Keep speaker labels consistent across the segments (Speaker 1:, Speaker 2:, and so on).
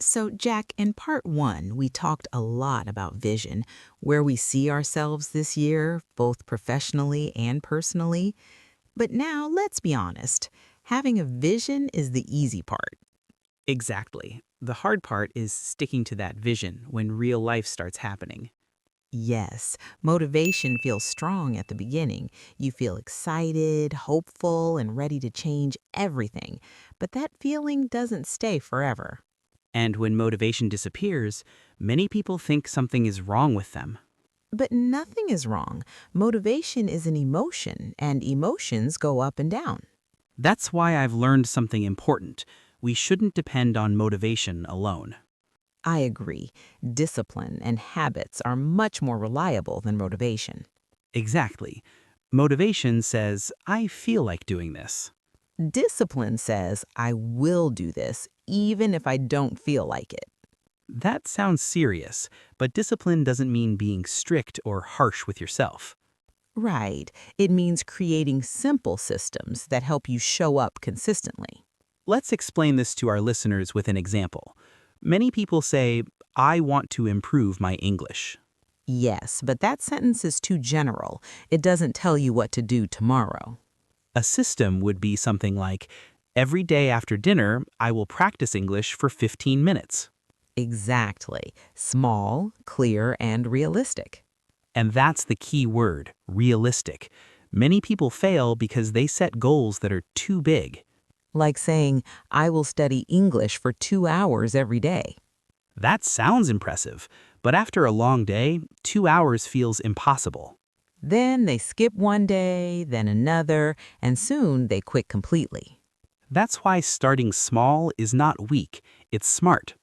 Speaker 1: So, Jack, in part one, we talked a lot about vision, where we see ourselves this year, both professionally and personally. But now, let's be honest, having a vision is the easy part.
Speaker 2: Exactly. The hard part is sticking to that vision when real life starts happening.
Speaker 1: Yes, motivation feels strong at the beginning. You feel excited, hopeful, and ready to change everything. But that feeling doesn't stay forever.
Speaker 2: And when motivation disappears, many people think something is wrong with them.
Speaker 1: But nothing is wrong. Motivation is an emotion, and emotions go up and down.
Speaker 2: That's why I've learned something important. We shouldn't depend on motivation alone.
Speaker 1: I agree. Discipline and habits are much more reliable than motivation.
Speaker 2: Exactly. Motivation says, I feel like doing this.
Speaker 1: Discipline says, I will do this, even if I don't feel like it.
Speaker 2: That sounds serious, but discipline doesn't mean being strict or harsh with yourself.
Speaker 1: Right. It means creating simple systems that help you show up consistently.
Speaker 2: Let's explain this to our listeners with an example. Many people say, I want to improve my English.
Speaker 1: Yes, but that sentence is too general. It doesn't tell you what to do tomorrow.
Speaker 2: A system would be something like, every day after dinner, I will practice English for 15 minutes.
Speaker 1: Exactly. Small, clear, and realistic.
Speaker 2: And that's the key word, realistic. Many people fail because they set goals that are too big.
Speaker 1: Like saying, I will study English for 2 hours every day.
Speaker 2: That sounds impressive, but after a long day, 2 hours feels impossible.
Speaker 1: Then they skip one day, then another, and soon they quit completely.
Speaker 2: That's why starting small is not weak, it's smart.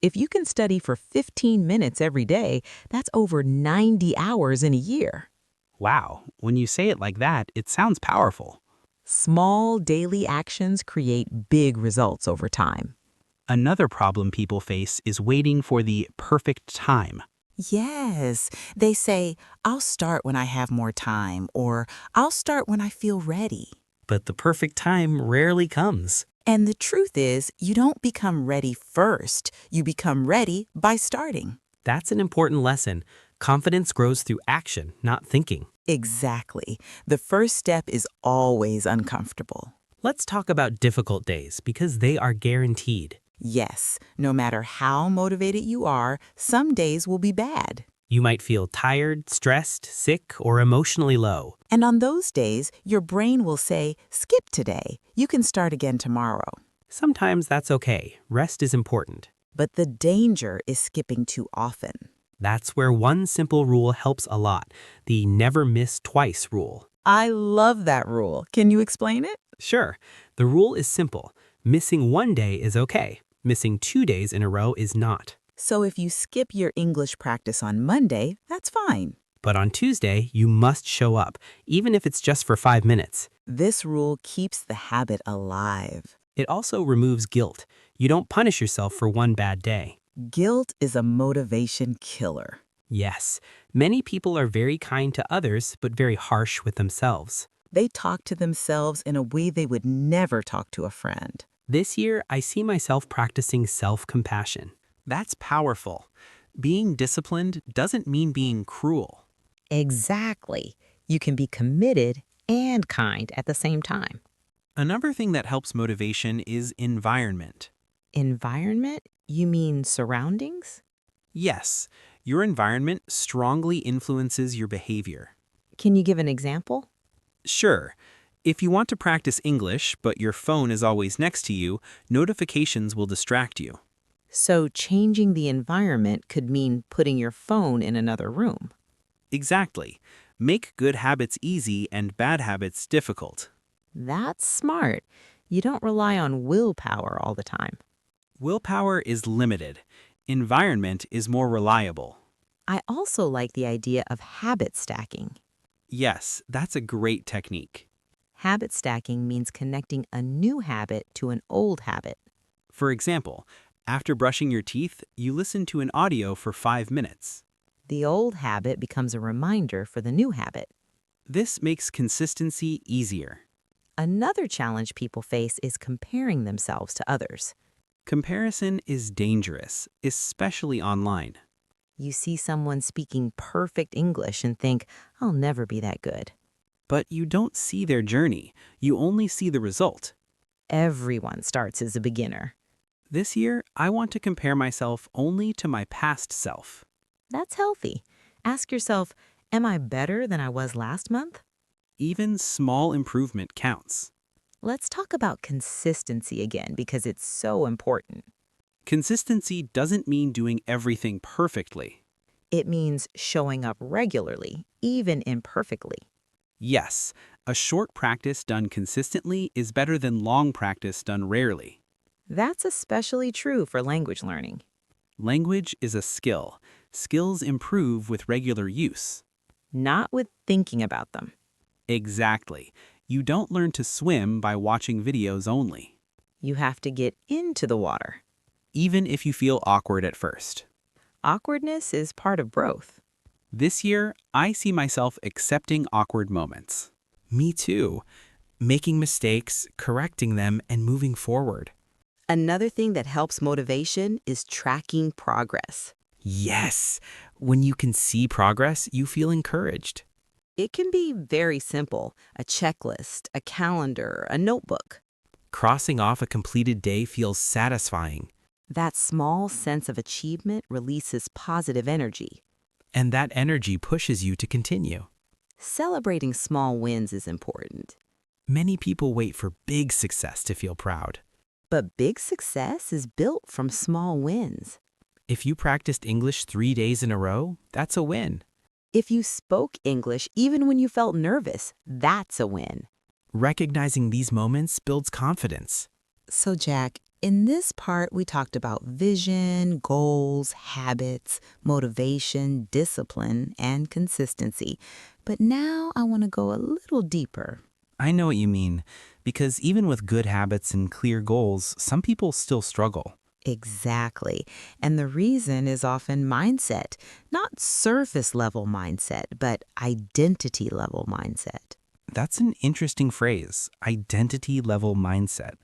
Speaker 1: If you can study for 15 minutes every day, that's over 90 hours in a year.
Speaker 2: Wow, when you say it like that, it sounds powerful.
Speaker 1: Small daily actions create big results over time.
Speaker 2: Another problem people face is waiting for the perfect time.
Speaker 1: Yes, they say, I'll start when I have more time, or I'll start when I feel ready.
Speaker 2: But the perfect time rarely comes.
Speaker 1: And the truth is, you don't become ready first. You become ready by starting.
Speaker 3: That's an important lesson. Confidence grows through action, not thinking.
Speaker 1: Exactly. The first step is always uncomfortable.
Speaker 3: Let's talk about difficult days because they are guaranteed.
Speaker 1: Yes, no matter how motivated you are, some days will be bad.
Speaker 3: You might feel tired, stressed, sick, or emotionally low.
Speaker 1: And on those days, your brain will say, skip today. You can start again tomorrow.
Speaker 3: Sometimes that's okay. Rest is important.
Speaker 1: But the danger is skipping too often.
Speaker 3: That's where one simple rule helps a lot, the never miss twice rule.
Speaker 1: I love that rule. Can you explain it?
Speaker 3: Sure, the rule is simple. Missing one day is okay. Missing 2 days in a row is not.
Speaker 1: So if you skip your English practice on Monday, that's fine.
Speaker 3: But on Tuesday, you must show up, even if it's just for 5 minutes.
Speaker 1: This rule keeps the habit alive.
Speaker 3: It also removes guilt. You don't punish yourself for one bad day.
Speaker 1: Guilt is a motivation killer.
Speaker 3: Yes, many people are very kind to others, but very harsh with themselves.
Speaker 1: They talk to themselves in a way they would never talk to a friend.
Speaker 3: This year, I see myself practicing self-compassion.
Speaker 2: That's powerful. Being disciplined doesn't mean being cruel.
Speaker 1: Exactly. You can be committed and kind at the same time.
Speaker 2: Another thing that helps motivation is environment.
Speaker 1: Environment? You mean surroundings?
Speaker 2: Yes, your environment strongly influences your behavior.
Speaker 1: Can you give an example?
Speaker 2: Sure, if you want to practice English but your phone is always next to you, notifications will distract you.
Speaker 1: So changing the environment could mean putting your phone in another room.
Speaker 2: Exactly. Make good habits easy and bad habits difficult.
Speaker 1: That's smart. You don't rely on willpower all the time.
Speaker 2: Willpower is limited. Environment is more reliable.
Speaker 1: I also like the idea of habit stacking.
Speaker 2: Yes, that's a great technique.
Speaker 1: Habit stacking means connecting a new habit to an old habit.
Speaker 2: For example, after brushing your teeth, you listen to an audio for 5 minutes.
Speaker 1: The old habit becomes a reminder for the new habit.
Speaker 2: This makes consistency easier.
Speaker 1: Another challenge people face is comparing themselves to others.
Speaker 2: Comparison is dangerous, especially online.
Speaker 1: You see someone speaking perfect English and think, I'll never be that good.
Speaker 2: But you don't see their journey, you only see the result.
Speaker 1: Everyone starts as a beginner.
Speaker 2: This year, I want to compare myself only to my past self.
Speaker 1: That's healthy. Ask yourself, am I better than I was last month?
Speaker 2: Even small improvement counts.
Speaker 1: Let's talk about consistency again because it's so important.
Speaker 2: Consistency doesn't mean doing everything perfectly.
Speaker 1: It means showing up regularly, even imperfectly.
Speaker 2: Yes, a short practice done consistently is better than long practice done rarely.
Speaker 1: That's especially true for language learning.
Speaker 2: Language is a skill. Skills improve with regular use.
Speaker 1: Not with thinking about them.
Speaker 2: Exactly. You don't learn to swim by watching videos only,
Speaker 1: You have to get into the water.
Speaker 2: even if you feel awkward at first.
Speaker 1: Awkwardness is part of growth.
Speaker 2: This year, I see myself accepting awkward moments.
Speaker 3: Me too. Making mistakes, correcting them, and moving forward.
Speaker 1: Another thing that helps motivation is tracking progress.
Speaker 3: Yes. When you can see progress, you feel encouraged.
Speaker 1: It can be very simple, a checklist, a calendar, a notebook.
Speaker 3: Crossing off a completed day feels satisfying.
Speaker 1: That small sense of achievement releases positive energy.
Speaker 3: And that energy pushes you to continue.
Speaker 1: Celebrating small wins is important.
Speaker 3: Many people wait for big success to feel proud.
Speaker 1: But big success is built from small wins.
Speaker 3: If you practiced English 3 days in a row, that's a win.
Speaker 1: If you spoke English even when you felt nervous, that's a win.
Speaker 3: Recognizing these moments builds confidence.
Speaker 1: So, Jack, in this part, we talked about vision, goals, habits, motivation, discipline, and consistency. But now I want to go a little deeper.
Speaker 2: I know what you mean, because even with good habits and clear goals, some people still struggle.
Speaker 1: Exactly. And the reason is often mindset, not surface level mindset, but identity level mindset.
Speaker 2: That's an interesting phrase, identity level mindset.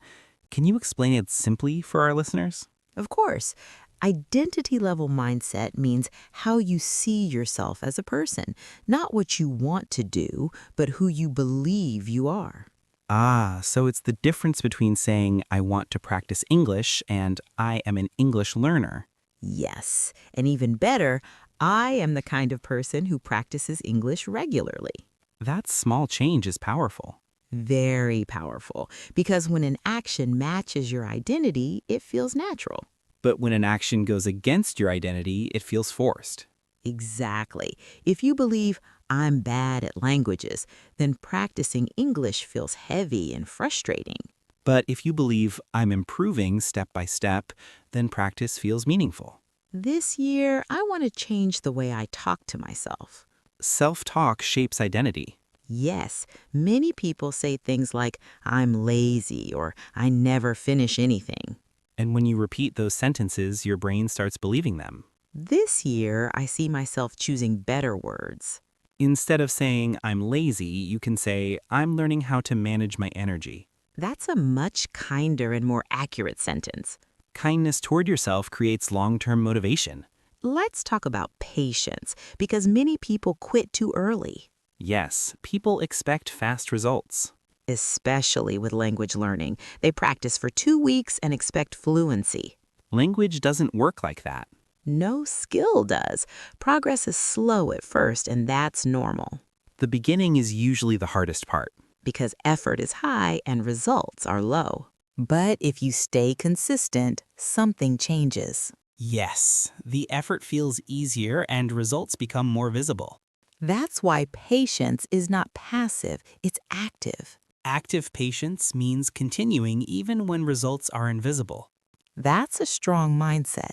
Speaker 2: Can you explain it simply for our listeners?
Speaker 1: Of course, identity level mindset means how you see yourself as a person, not what you want to do, but who you believe you are.
Speaker 2: Ah, so it's the difference between saying, I want to practice English and I am an English learner.
Speaker 1: Yes, and even better, I am the kind of person who practices English regularly.
Speaker 2: That small change is powerful.
Speaker 1: Very powerful, because when an action matches your identity, it feels natural.
Speaker 2: But when an action goes against your identity, it feels forced.
Speaker 1: Exactly. If you believe I'm bad at languages, then practicing English feels heavy and frustrating.
Speaker 2: But if you believe I'm improving step by step, then practice feels meaningful.
Speaker 1: This year, I want to change the way I talk to myself.
Speaker 2: Self-talk shapes identity.
Speaker 1: Yes, many people say things like, I'm lazy or I never finish anything.
Speaker 2: And when you repeat those sentences, your brain starts believing them.
Speaker 1: This year, I see myself choosing better words.
Speaker 2: Instead of saying I'm lazy, you can say I'm learning how to manage my energy.
Speaker 1: That's a much kinder and more accurate sentence.
Speaker 2: Kindness toward yourself creates long-term motivation.
Speaker 1: Let's talk about patience, because many people quit too early.
Speaker 2: Yes, people expect fast results.
Speaker 1: Especially with language learning. They practice for 2 weeks and expect fluency.
Speaker 2: Language doesn't work like that.
Speaker 1: No skill does. Progress is slow at first, and that's normal.
Speaker 2: The beginning is usually the hardest part.
Speaker 1: Because effort is high and results are low. But if you stay consistent, something changes.
Speaker 3: Yes, the effort feels easier and results become more visible.
Speaker 1: That's why patience is not passive, it's active.
Speaker 3: Active patience means continuing even when results are invisible.
Speaker 1: That's a strong mindset.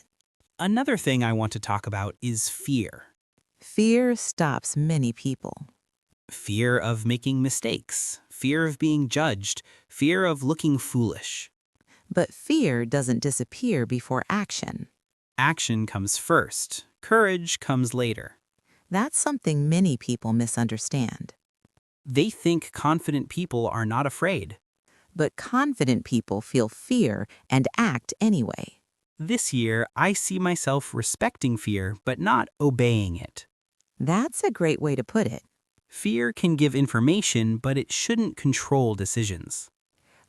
Speaker 3: Another thing I want to talk about is fear.
Speaker 1: Fear stops many people.
Speaker 3: Fear of making mistakes, fear of being judged, fear of looking foolish.
Speaker 1: But fear doesn't disappear before action.
Speaker 3: Action comes first, courage comes later.
Speaker 1: That's something many people misunderstand.
Speaker 3: They think confident people are not afraid.
Speaker 1: but confident people feel fear and act anyway.
Speaker 2: This year, I see myself respecting fear but not obeying it.
Speaker 1: That's a great way to put it.
Speaker 2: Fear can give information, but it shouldn't control decisions.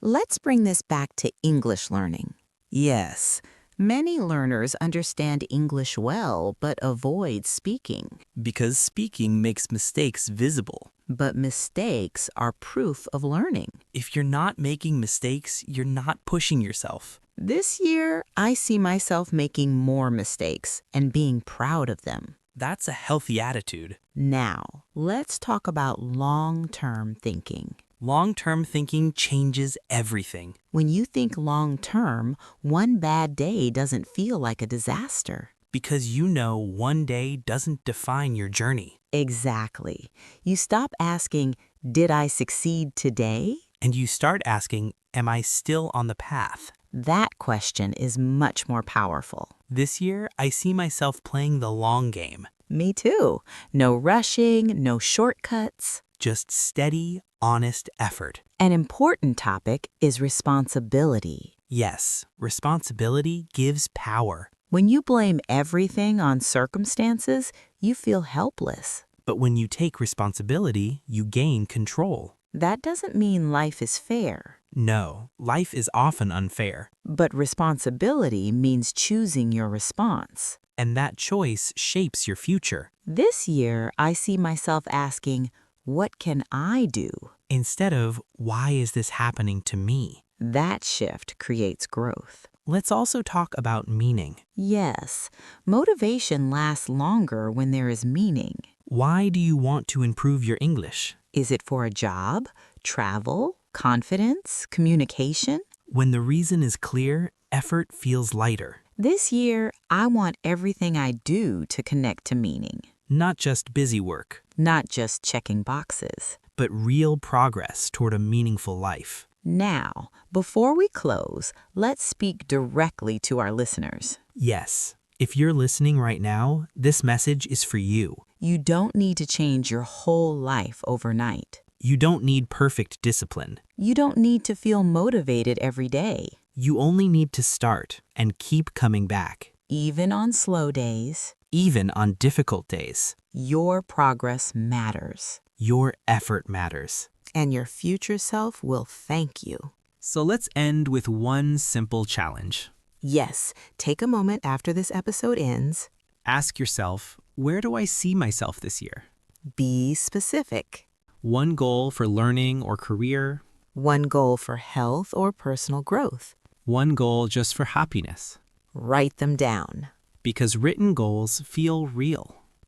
Speaker 1: Let's bring this back to English learning. Yes, many learners understand English well but avoid speaking.
Speaker 2: Because speaking makes mistakes visible.
Speaker 1: But mistakes are proof of learning.
Speaker 2: If you're not making mistakes, you're not pushing yourself.
Speaker 1: This year, I see myself making more mistakes and being proud of them.
Speaker 2: That's a healthy attitude.
Speaker 1: Now, let's talk about long-term thinking.
Speaker 2: Long-term thinking changes everything.
Speaker 1: When you think long-term, one bad day doesn't feel like a disaster.
Speaker 2: Because you know one day doesn't define your journey.
Speaker 1: Exactly. You stop asking, did I succeed today?
Speaker 2: And you start asking, am I still on the path?
Speaker 1: That question is much more powerful.
Speaker 2: This year, I see myself playing the long game.
Speaker 1: Me too. No rushing, no shortcuts.
Speaker 2: Just steady, honest effort.
Speaker 1: An important topic is responsibility.
Speaker 2: Yes, responsibility gives power.
Speaker 1: When you blame everything on circumstances, you feel helpless.
Speaker 2: But when you take responsibility, you gain control.
Speaker 1: That doesn't mean life is fair.
Speaker 2: No, life is often unfair.
Speaker 1: But responsibility means choosing your response.
Speaker 2: And that choice shapes your future.
Speaker 1: This year, I see myself asking, what can I do?
Speaker 2: Instead of, why is this happening to me?
Speaker 1: That shift creates growth.
Speaker 2: Let's also talk about meaning.
Speaker 1: Yes, motivation lasts longer when there is meaning.
Speaker 2: Why do you want to improve your English?
Speaker 1: Is it for a job, travel, confidence, communication?
Speaker 2: When the reason is clear, effort feels lighter.
Speaker 1: This year, I want everything I do to connect to meaning.
Speaker 2: Not just busy work,
Speaker 1: Not just checking boxes.
Speaker 2: but real progress toward a meaningful life.
Speaker 1: Now, before we close, let's speak directly to our listeners.
Speaker 2: Yes, if you're listening right now, this message is for you.
Speaker 1: You don't need to change your whole life overnight.
Speaker 2: You don't need perfect discipline.
Speaker 1: You don't need to feel motivated every day.
Speaker 2: You only need to start and keep coming back.
Speaker 1: Even on slow days,
Speaker 2: Even on difficult days,
Speaker 1: your progress matters.
Speaker 2: your effort matters.
Speaker 1: And your future self will thank you.
Speaker 2: So let's end with one simple challenge.
Speaker 1: Yes, take a moment after this episode ends.
Speaker 2: Ask yourself, where do I see myself this year?
Speaker 1: Be specific.
Speaker 2: One goal for learning or career,
Speaker 1: One goal for health or personal growth.
Speaker 2: one goal just for happiness.
Speaker 1: Write them down.
Speaker 2: Because written goals feel real.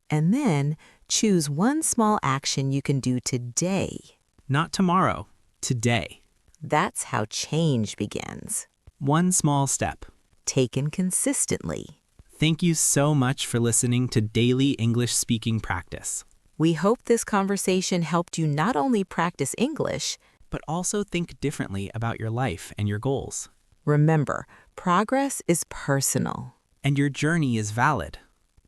Speaker 1: And then choose one small action you can do today.
Speaker 2: Not tomorrow, today.
Speaker 1: That's how change begins.
Speaker 2: One small step.
Speaker 1: Taken consistently.
Speaker 2: Thank you so much for listening to Daily English Speaking Practice.
Speaker 1: We hope this conversation helped you not only practice English,
Speaker 2: But also think differently about your life and your goals.
Speaker 1: remember, progress is personal.
Speaker 2: And your journey is valid.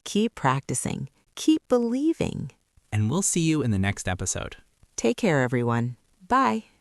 Speaker 1: Keep practicing. Keep believing.
Speaker 2: And we'll see you in the next episode.
Speaker 1: Take care, everyone. Bye.